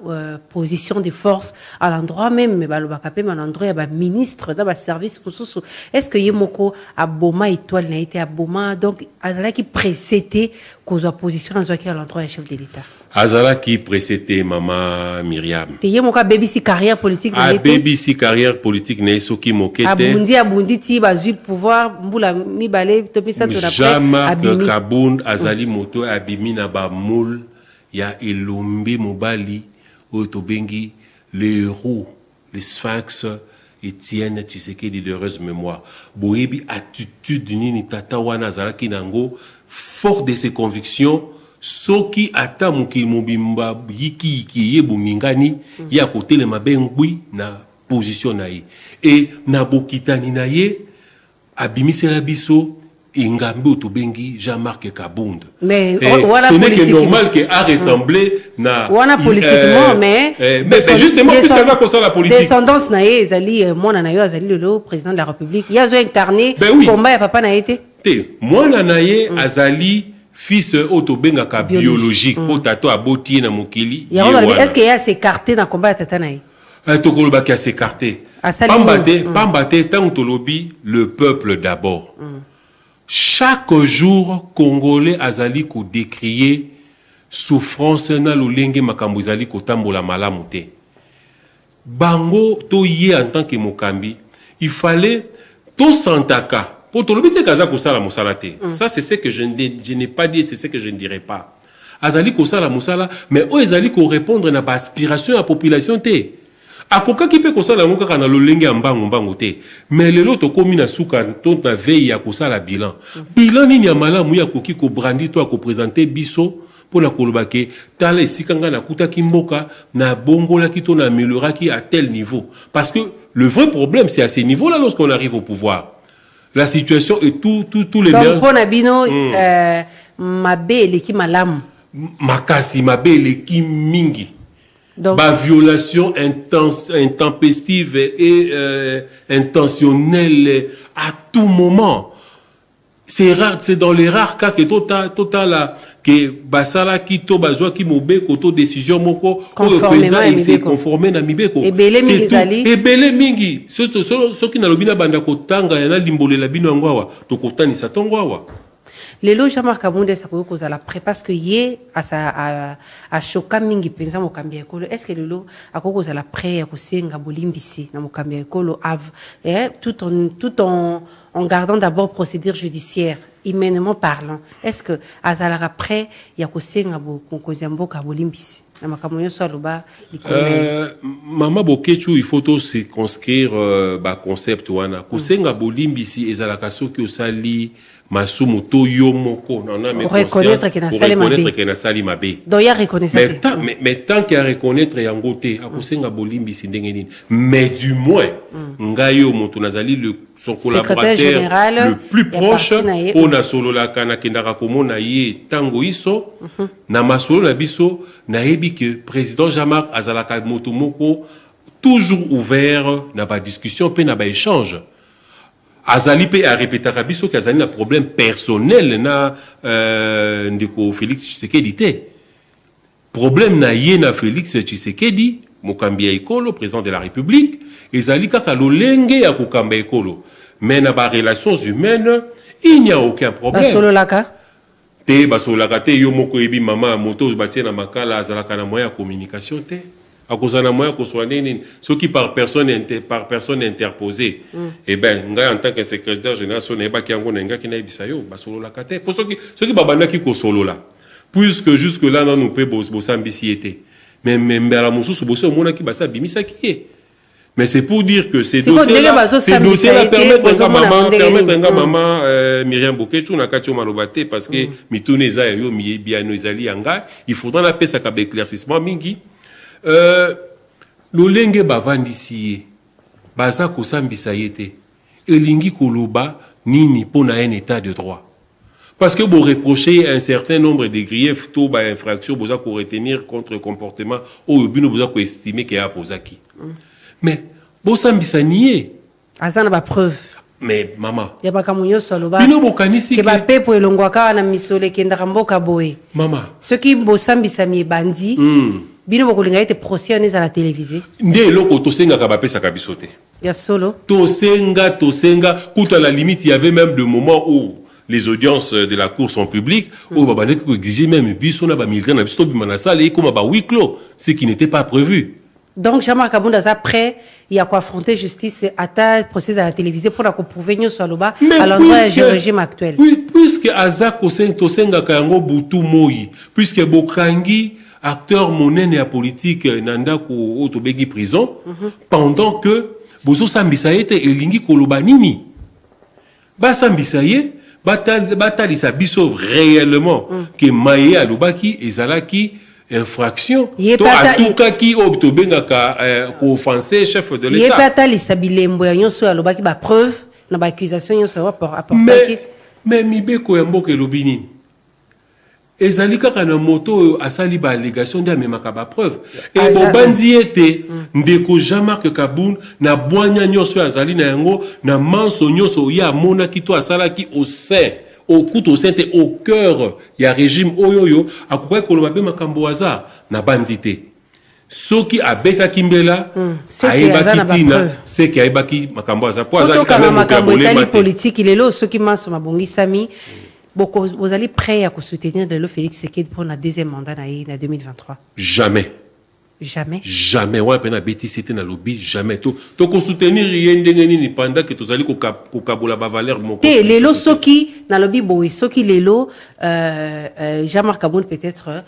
position de force à l'endroit même, mais balobaka pe à l'endroit ya ba ministre dans ba service mususu. Est-ce que yemoko aboma étoile na été aboma, donc azalaki précédé kozwa position azwaki à l'endroit ya chef de l'État. Azalaki précédé maman Myriam. Te yemoko BBC carrière politique. BBC carrière politique n'est soki mokete. Abundi ti bazui pouvoir mbula mibale topisa to na près. Jean-Marc Kabund azali moto abimi na ba moule ya elombe mobali otobengi le héros, le sphinx Étienne Tshisekedi de heureuse mémoire. Boyebi attitude nini tata wana azalaki nango fort de ses convictions. Soki ata mukili mobimba yiki ye bomingani ya côté le mabengui na position na ye et na bokitani na ye abimisela biso ingambe otobengi Jean-Marc Kabund. Mais ce n'est que normal que a ressemblé na wana politiquement mais justement puisque ça comme ça la politique descendance na ye ezali mona na yo azali le président de la République il a incarné combat ya papa na été te mona na ye azali fils autobengaka biologique pour tato aboti na mokili. Est-ce qu'il y a s'écarté dans combat tata naï? Tokoloba qui a s'écarté. Pambate tant tolobi le peuple d'abord. Chaque jour congolais azali ko décrier souffrance na lolenge makambo azali ko tambola malamu te. Bango to yé en tant que mokambi, il fallait to santaka. Ça, c'est ce que je n'ai pas dit, c'est ce que je ne dirai pas. Azali Kosala Moussala, mais eux, Azali ko répondre à l'aspiration à la population. Akoka qui peut Kosala Mouka na lolenge mbango te. Mais le lot komi na souka ton na veille à Kosala bilan. Bilan ni nyamala mouya koki ko brandi toi ko présenter biso pour la kolobake. Tala isikanga na kuta kimboka na bongola ki ton améliora qui à tel niveau. Parce que le vrai problème, c'est à ce niveau-là lorsqu'on arrive au pouvoir. La situation est tous les mêmes. Donc, pour Nabino, mabe eleki malamu. Makasi mabe eleki mingi. Donc, ba violation intempestive et intentionnelle à tout moment. C'est rare, c'est dans les rares cas que total que basala ki to bazwa ki mobe koto décision moko o penza et c'est conformé na mibeko. Et belé mingi zali. Et belé mingi. Ce qui na lobina banda kotanga yana limbolela bino ngwawa to kotani sa tongwawa. Lelo Jean-Marc Kabunda sa ko za la pré parce que yé a choka mingi penza mokambi ekolo. Est-ce que lelo akoko za la pré ya kosenga bolimbisi na mokambi ekolo tout en gardant d'abord procédure judiciaire, humainement parlant. Est-ce que Azalara prêt, il y a kosenga bo konkozambo kabolimbisi? na makambo nyonso aloba Mama Bokechu, il faut tout circonscrire ba concept wana. Kusenga bolimbisi ezalaka soki osali masumu to yomoko reconnaître que na sali mabe. Donc ya reconnaître. Mais tant qu'il y a reconnaître yango te akusenga bolimbisi ndenge nini. Mais du moins ngayo moto nazali son collaborateur le plus proche ona solo la kana kendaka komona ye tango iso na masolo na biso na yebi que président Jean-Marc azalaka moto moko toujours ouvert na ba discussion pe na ba échange. Azali pe a répéter biso que azali na problème personnel na ndeko Félix Tshisekedi te. Problème na ye na Félix Tshisekedi mokambi ya ekolo président de la République ezali kaka lolenge ya kokamba ekolo. Mais na ba relations humaines il n'y a aucun problème. Basololaka te basololaka te yo moko yebi mama moto batie na makala azalaka na moyen ya communication te. À cause de moi, ce qui par personne interposée, eh bien, en tant que secrétaire général, on n'est pas qui n'a bisayo, basolo la kate. Pour ceux qui babana qui solo là, puisque jusque là, nous peut bosser ambitiété. Mais la moussou sous bosser au monde qui basa bimisa qui est. Mais c'est pour dire que ces dossiers-là permettent à maman Myriam Bokechu na katio malobate parce que mituneza yo biano izali anga, il faudra la paix ça comme éclaircissement mingi. Lolenge bavandisi baza kosambisa yete elingi koloba nini pona un état de droit parce que vous reprochez un certain nombre de griefs to ba infraction boza ko retenir contre comportement ou bino boza ko estimer que a posaki mais bo sambisa nié azana ba preuve mais maman ya bakamunyo soloba bino bokanisi ke ba pepo elongwaka na misole kenda kamboka boye maman ce qui bo sambisa mi bandi bino bokolinga ete procès on est à la télévision nde loko tosenga ka bapesa ka bisote ya solo tosenga tout à la limite il y avait même des moments où les audiences de la cour sont publiques où babane ko exiger même biso na ba militaire na biso bimana sala et comme ba huis clos ce qui n'était pas prévu. Donc Jean-Marc Kabunda ça prêt il y a quoi affronter justice à ta procès à la télévision pour la prouver nyo soloba à l'endroit du régime actuel. Oui, puisque Azako tosenga ka yango butu moyi puisque bokangi acteur monene ya politique nanda ko otobegi prison pendant que bozo sambisa yete elingi koloba nini ba sambisa ye batali sa biso réellement que maye alobaki ezalaki infraction to atuka ki otobenga ka ko offenser chef de l'état ye batali sa bilembo ya nyonso alobaki ba preuve na ba accusation nyonso rapport mais mibeko ya mboka elobi nini ezali kaka na moto asali ba allégation de memaka ba preuve et bobanzi ete ndeko Jean-Marc Kaboun na bwanya nyonso azali na yango na manso nyonso ya mona kito asalaki au sein au couteau sein au cœur ya régime oyoyo akoka koloba be makambo hasard na banzité soki abeka kimbela aibaki tina c'est qui aibaki makambo hasard pour azali quand même makambo itali politique il est là soki manso mabongi sami. Vous allez prêt à soutenir de Félix Tshisekedi pour la deuxième mandat en 2023? Jamais. Jamais. Jamais. Ouais, pena bêti c'était na lobby jamais. To soutenir rien ni pendant que tu allez kokabola ba valeur mon. Té lelo soki na lobby boy soki lelo Jean-Marc Kaboun peut-être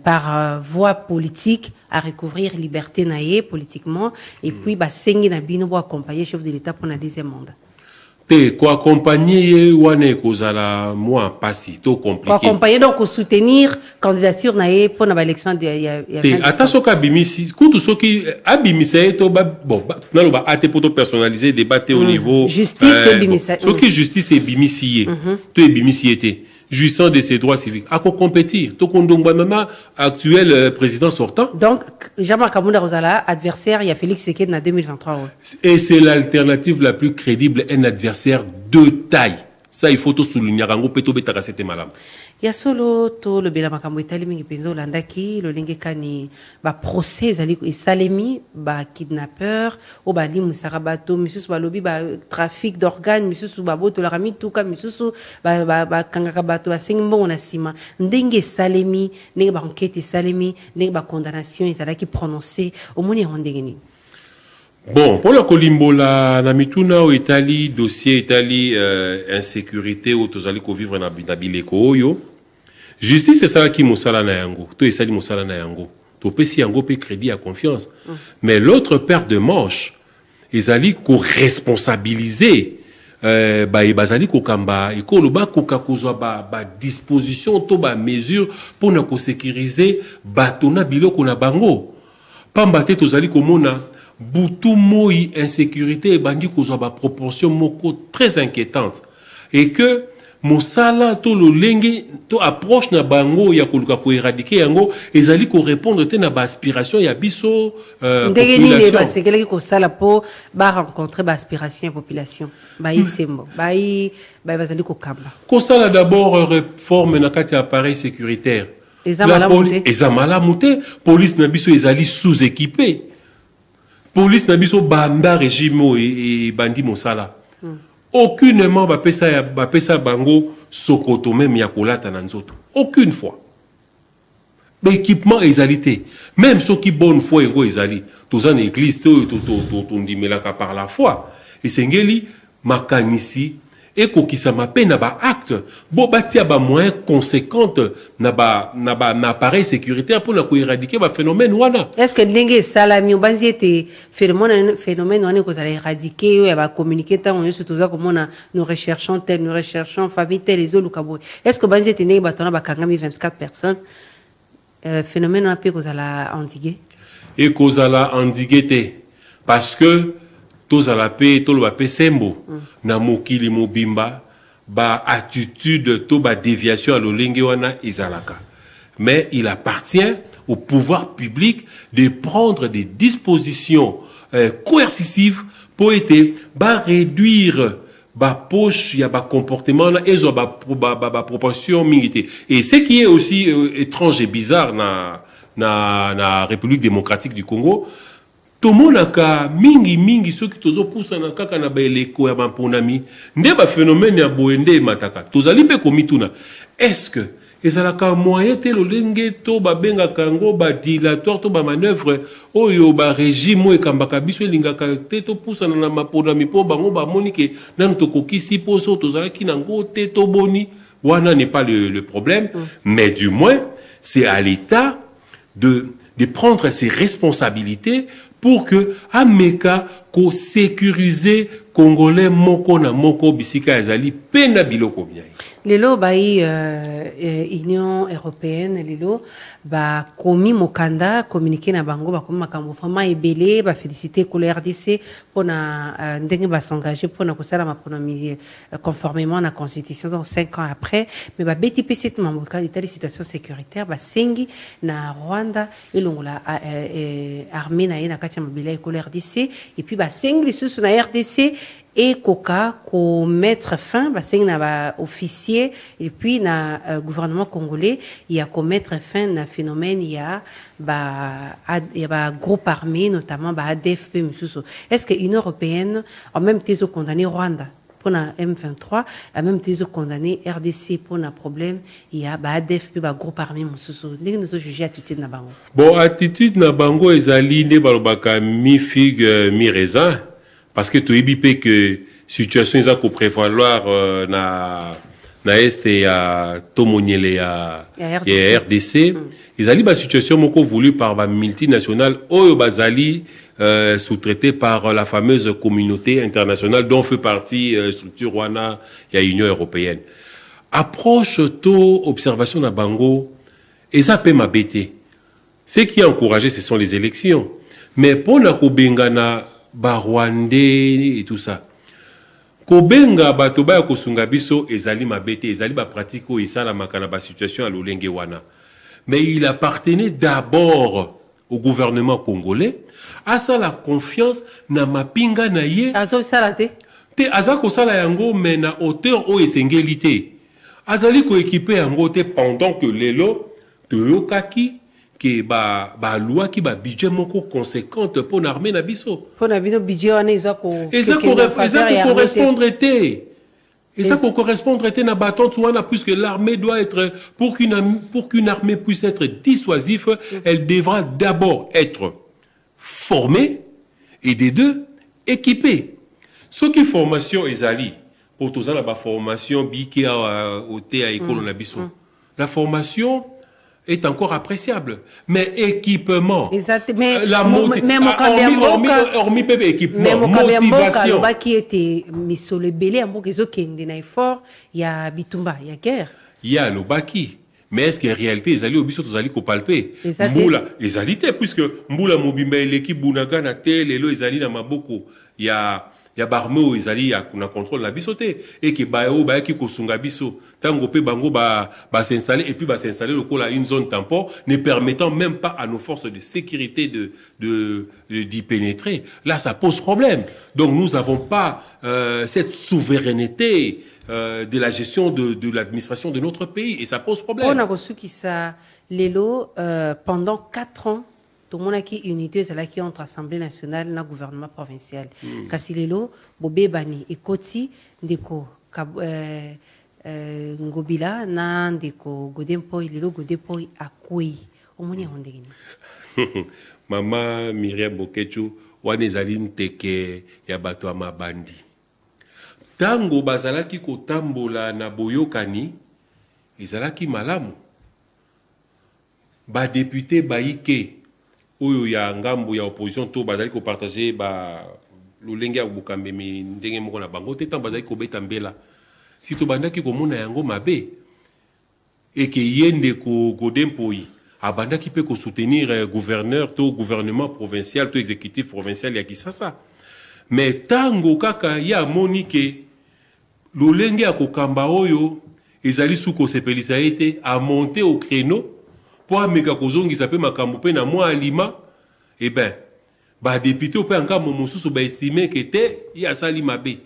par voie politique à recouvrir liberté naie politiquement et puis ba sengi na bino bo accompagner chef de l'État pour la deuxième mandat. Quoi accompagner wane kozala moi passi to compliqué quoi accompagner donc soutenir candidature nae pour la élection de attention ka bimisi kutu soki abimisa to bon na lo ba ate poto personnaliser débattre au niveau justice et bimisa soki justice et bimisié to bimisiété jouissant de ses droits civiques à compétir to kondongba mama actuel président sortant donc Jean-Marc Kabunda Rosala adversaire il y a Félix Tshisekedi en 2023 et c'est l'alternative la plus crédible un adversaire de taille ça il faut tout souligner rango peto betaka c'était malam ya solo to le bela makambo itali mingi penzo landaki lo lingekani ba procès ali salemi ba kidnappeur o ba limu sarabato misusu ba lobi ba trafic d'organes misusu ba boto la rami tuka misusu ba kangaka bato ba singbo na sima ndenge salemi ndenge ba enquête salemi ndenge ba condamnation ezalaki prononcée au moni ndenge. Bon, pour la Kolimbola, na mituna o Italie, dossier Italie, insécurité, ou tozali ko vivre na bileko yo. Justice c'est ça qui mosala na yango. To esali mosala na yango. topesi yango pe crédit à confiance. Mais l'autre paire de manches, ezali ko responsabiliser bazali ko kamba ekolo ba koka kozwa ba disposition to ba mesure pour na ko sécuriser batona biloko na bango. Pamba te tozali komona butu moi insécurité bandi kozwa ba proportion moko très inquiétante et que mosala to lolenge to approche na bango ya koluka ko éradiquer yango ezali ko répondre te na ba aspiration ya biso population parce que les ko sala po ba rencontrer ba aspiration ya population ba isembo ba bazali ko kamba ko sala d'abord réforme na kati appareil sécuritaire ezamala muté police na biso ezali sous-équipé police na biso banda régime et bandi mosala aucunement bapesa bango sokoto même ya kolata na nzoto aucune fois l'équipement ezalité même ceux qui bonne foi ego ezali toza na église to ndimelaka par la foi esengeli makanisi ekokisa mapena ba acte bo batia ba moyens conséquentes na appareil sécuritaire pour la ko éradiquer ba phénomène wana. Est-ce que ndenge salami obanzi ete phénomène wana ko sala éradiquer ya ba communiquer tant on surtout ça comme nous recherchons tel nous recherchons famille tel les autres kabo. Est-ce que banzi ete ndenge batona ba kangami 24 personnes phénomène wana pe ko sala endiguer et ko sala endiguer te parce que tozala pe toloba pe sembo na mokili mobimba ba attitude to ba déviation à lolenge wana ezalaka mais il appartient au pouvoir public de prendre des dispositions coercitives pour aider ba réduire ba poche ya ba comportement na ezo ba proportion mingité et ce qui est aussi étrange et bizarre na République démocratique du Congo tomonaka mingi soki tozo poussa na kaka na baeleko ya bamponami nde ba phénomène ya boende mataka tozali pe komituna est-ce que ezalaka moyen te lolenge to babenga kango ba dilatoire to ba manœuvre oyo ba régime o ekambaka biso elingaka te to poussa na maponami po bango ba monike nan to kokisi poso tozalaki nango te to boni wana n'est pas le problème mais du moins c'est à l'État de prendre ses responsabilités pour que ameka ko sécuriser congolais moko na moko bisika ezali pena biloko bien lelo bai Union européenne lelo ba komi mokanda communiquer na bango ba komi makambo vraiment ebele ba féliciter ko le RDC pona ndenge ba s'engager pona ko sala maponami conformément à la constitution donc 5 ans après mais ba BTP cette mamboka d'état de situation sécuritaire ba sengi na Rwanda elongola armée na ina kati ya mabela ko le RDC et puis ba sengi sous na RDC et koka ko mettre fin ba sengi na ba officier et puis na gouvernement congolais il y a ko mettre fin na phénomène il y a groupe armé notamment ba ADF est-ce que l'Union européenne en même temps condamné Rwanda pour la M23 en même temps condamné RDC pour un problème il y a ba ADF ba groupe armé mususu ndenge nous juger attitude na bango bon attitude na bango ezali nde balobaka mi figue mi raisin parce que tu es que situation eza ko prévaloir na este ya tomoniele ya RDC ezali ba situation moko voulu par ba multinationale oyo bazali sous-traité par la fameuse communauté internationale dont fait partie structure wana ya Union européenne approche to observation na bango eza pe mabete ce qui est encouragé ce sont les élections mais pour na ko bengana ba Rwandais et tout ça kobenga bato ba kosunga biso ezali mabete ezali ba pratique o esala makana ba situation à lolenge wana mais il appartenait d'abord au gouvernement congolais à ça la confiance na mapinga na ye azo sala te azako sala yango mais na hauteur o esengeli te azali ko équiper yango te pendant que lelo toyokaki que ba loi qui ba budget moko conséquente pour l'armée na biso pour na bino budget wana ezako correspondre te et ça correspondre te na baton wana puisque l'armée doit être pour qu'une armée puisse être dissuasive elle devra d'abord être formée et des deux équipée ce qui formation ezali pour tozala ba formation biki au te à école na biso la formation est encore appréciable. Mais équipement, exact. Mais la hormis équipement, motivation. Qui était mis sur le belé, il y a effort, il y a bitumba, il y a guerre. Il y a le baki. Mais est-ce qu'en réalité, ils allaient au biso, ils allaient palper? Mboula, ils allaient, puisque Mboula Mobimba, l'équipe Bounaga, na tel, ils allaient dans Maboko. Il y a Barmeo, ils allaient, on a contrôle la bisoté. Et qui bayo, qui kosunga biso. Tango pe bango s'installer, et puis s'installer le coup à une zone tampon, ne permettant même pas à nos forces de sécurité d'y pénétrer. Là, ça pose problème. Donc, nous n'avons pas cette souveraineté de la gestion de l'administration de notre pays, et ça pose problème. On a reçu qui ça, Lelo, pendant 4 ans, tout le monde a une unité entre Assemblée nationale et le gouvernement provincial. Kasi Lelo, Bobé Bani, et Koti, Ndeko, Ngobila, na Ndeko, Godempoi, Lelo, Godempoi, Akui. Au moins, on dit. Maman Myriam Bokechu, Wanezalin Teke, Yabato Amabandi. Tango bazalaki kotambola na boyokani, ezalaki malamu. Ba député baike oyo ya ngambo ya opposition to bazali ko partager ba lolenge ya bukambe mi ndenge moko na bango te tan bazali ko beta mbela. Si to bandaki ko mona yango mabe et que yende ko Godempoi abandaki pe ko soutenir gouverneur to gouvernement provincial to exécutif provincial ya Kisasa. Mais tango kaka ya monike lolenge ya kokamba oyo ezali suko sepelisa ete a monter au créneau pour ameka kozongisa pe makambo pe na mwa alima, eh ben ba député pe anga mosusu ba estimer que te ya sali mabe.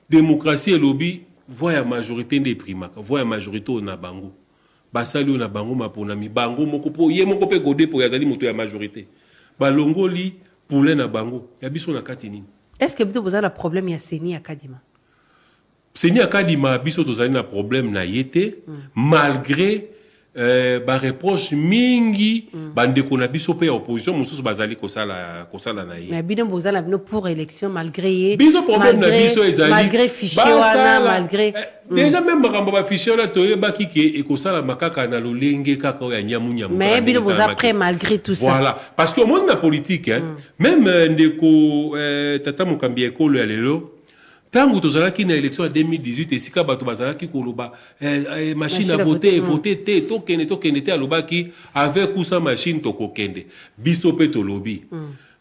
Démocratie et lobby voya majorité des primaka, voya majorité na bango. Ba sali na bango mapona mi bango moko po ye moko pe godé po ya zali moto ya majorité. Ba longoli pour na bango ya biso na kati nini. Est-ce que vous avez un problème ya Seni Akadima? Seni Akadima biso tozali na problème na yete malgré ba reproche mingi bandeko na biso pe opposition mususu bazali kosala na ye. Mais bino bozala bino pour élection malgré biso problème na biso ezali malgré fichier wana malgré déjà même makambo ba fichier là toye baki ke ekosala makaka na lolenge kaka ya nyamunya. Mais bino boza après malgré tout ça. Voilà, parce que au monde na politique même ndeko tata Mokambi ekolo ya lelo tango tozalaki na élection en 2018 esika bato bazalaki koloba machine à voter te tokende te alobaki avec ou sans machine tokokende biso pe tolobi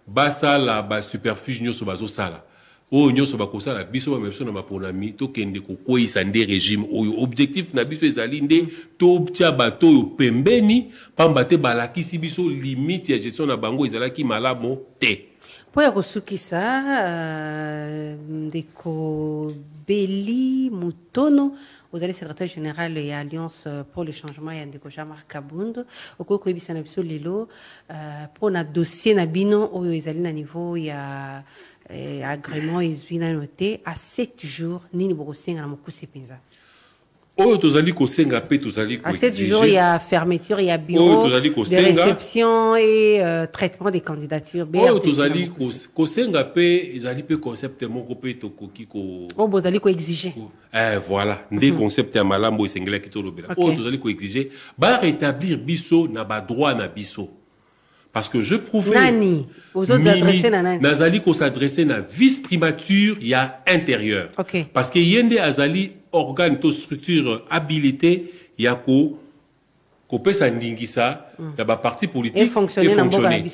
basala ba superfuge nyoso bazosala o nyoso bakosala biso ba meso na maponami tokende kokoisa nde régime oyo objectif na biso ezali nde tobtia bato yo pembeni pamba te balakisi biso limite ya gestion na bango ezalaki malamo te. Pour Yakosukisa, Ndeko Beli Mutono, vous allez secrétaire général de l'Alliance pour le changement et Ndeko Jamar Kabound, au cours de Bissanabso Lelo, pour notre dossier Nabino, où ils allaient à niveau, il y a agrément et zuina noté à 7 jours, Nini Boroseng à Mokusi Penza. Oh, tozali kosenga pe tozali ko exiger. À 7 jours, il y a fermeture, il y a bureau de réception et traitement des candidatures. Oh, tozali kosenga pe ezali pe concept moko pe tokoki ko. Oh, bozali ko exiger. Voilà, ndé concept ya malambo esengela kitolobela. Oh, tozali ko exiger ba rétablir biso na ba droit na biso. Parce que je prouvais Nani, aux autres adresser Nani. Nazali ko s'adresser na vice primature ya intérieur. Okay. Parce que yende azali organe to structure habilité ya ko pesa ndingisa na ba parti politique et fonctionner.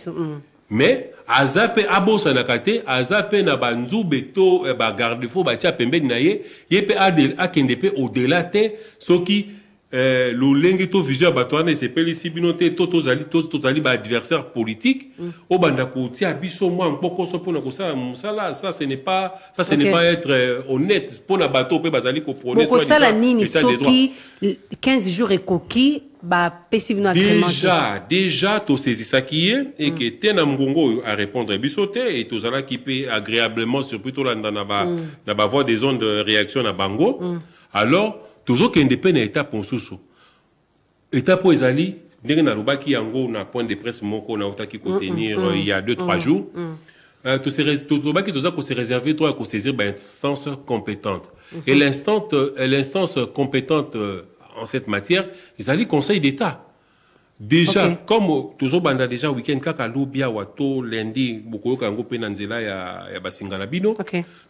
Mais azape abosa na kate azape na banzube to ba garde-fou ba tia pembeni na ye pe akende pe au-delà te soki lolenge to vision batwana sepeli sibinote tozali ba adversaire politique o banda ko tia biso moi mpoko so pona ko sala ça ce n'est pas être honnête pona bato pe bazali ko prôner soit ça nini soki 15 jours et coquille ba pesibino agrément déjà to saisisaki et que tena mgongo à répondre bisote et tozala ki pe agréablement surtout to landa na ba voix des ondes de réaction na bango alors toujours qu'il dépend de l'étape en sous. Étape où ezali, ndenge na lobaki yango na point de presse moko na otaki ko tenir il y a 2-3 jours. Tout lobaki toza ko se réserver toi ko saisir ba instance compétente. Et l'instance compétente en cette matière, ezali Conseil d'État. Déjà, comme toujours banda déjà week-end kaka lobia wato lundi boko kango pe na nzela ya basinga na bino.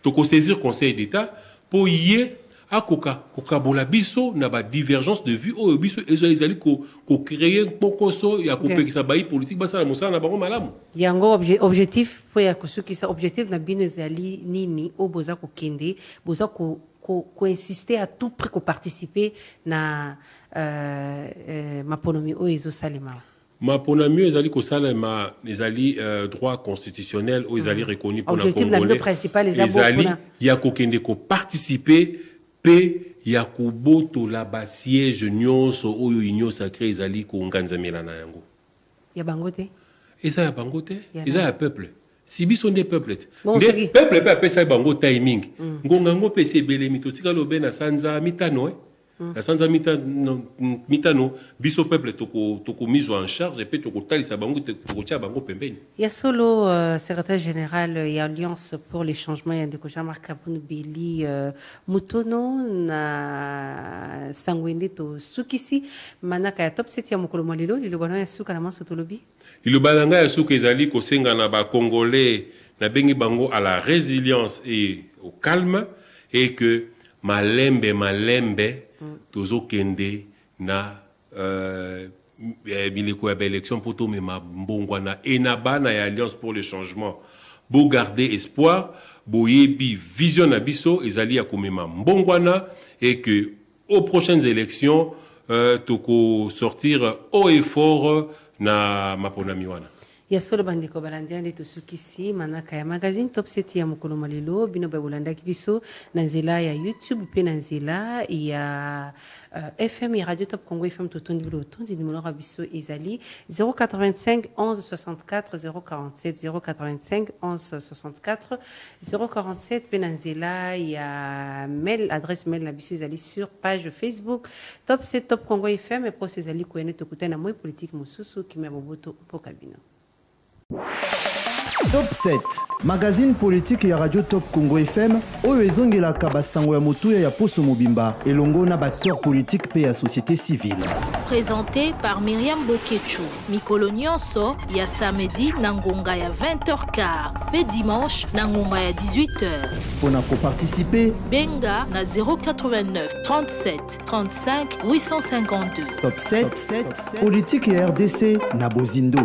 To ko saisir conseil d'état pour y akoka kokabola biso na ba divergence de vue o biso ezali ko créer pokoso ya ko pekisa bayi politique basala musala na bango malamu. Yango objectif pour ya kusukisa objectif na bino ezali nini o boza ko kende boza ko insister à tout prix ko participer na maponomi o ezo salema. Maponomi ezali ko salema ezali droit constitutionnel o ezali reconnu pour la Congolais. Objectif principal ezali ya ko kende ko participer pe ya ko boto la ba siège nyonso oyo union sacrée ezali ko nganzamela na yango. Ya bangote? Eza ya bangote? Eza ya peuple. Si biso nde peuple nde peuple pe apesa bango timing ngonga ngo pese bele mitotika lobe na sanza mitano na sanza mitano biso peuple toko mise en charge pe toko talisa bango toko tia bango pembeni. Ya solo secrétaire général ya Alliance pour les changements ya ndeko Jean-Marc Kabund Beli mutono na sangwende to sukisi manaka ya top 7 ya mokolo malilo lilobana ya suka na maso tolobi. Ilobanga ya suka ezali ko senga na ba congolais na bengi bango à la résilience et au calme et que malembe tozo kende na bileko ya élection poto mema mbongwana et na bana ya Alliance pour le changement bo garder espoir boyebi vision na biso ezali ya komema mbongwana et que aux prochaines élections toko sortir haut et fort na maponami wana. Ya solo bandeko balandia nde tosukisi manaka ya magazine top 7 ya mokolo malelo bino babolandaki biso na nzela ya YouTube pe na nzela ya FM et Radio Top Congo FM totondi bilo tondi numéro ya biso ezali 085 11 64 047 085 11 64 047 pe na nzela ya mail adresse mail na biso ezali sur page Facebook Top 7 Top Congo FM et pour ezali koyene tokutana na moi politique mosusu kimya boboto mpoka bino. Top 7, magazine politique ya Radio Top Congo FM, oyo ezongelaka basango ya motuya ya Poso Mobimba, elongo na acteur politique pe ya société civile. Présenté par Myriam Boketchou, mikolo nyonso ya samedi na ngonga ya 20h15, pe dimanche na ngonga ya 18h. Pona ko participer, benga na 089 37 35 852. Top 7, politique ya RDC na Bozindo.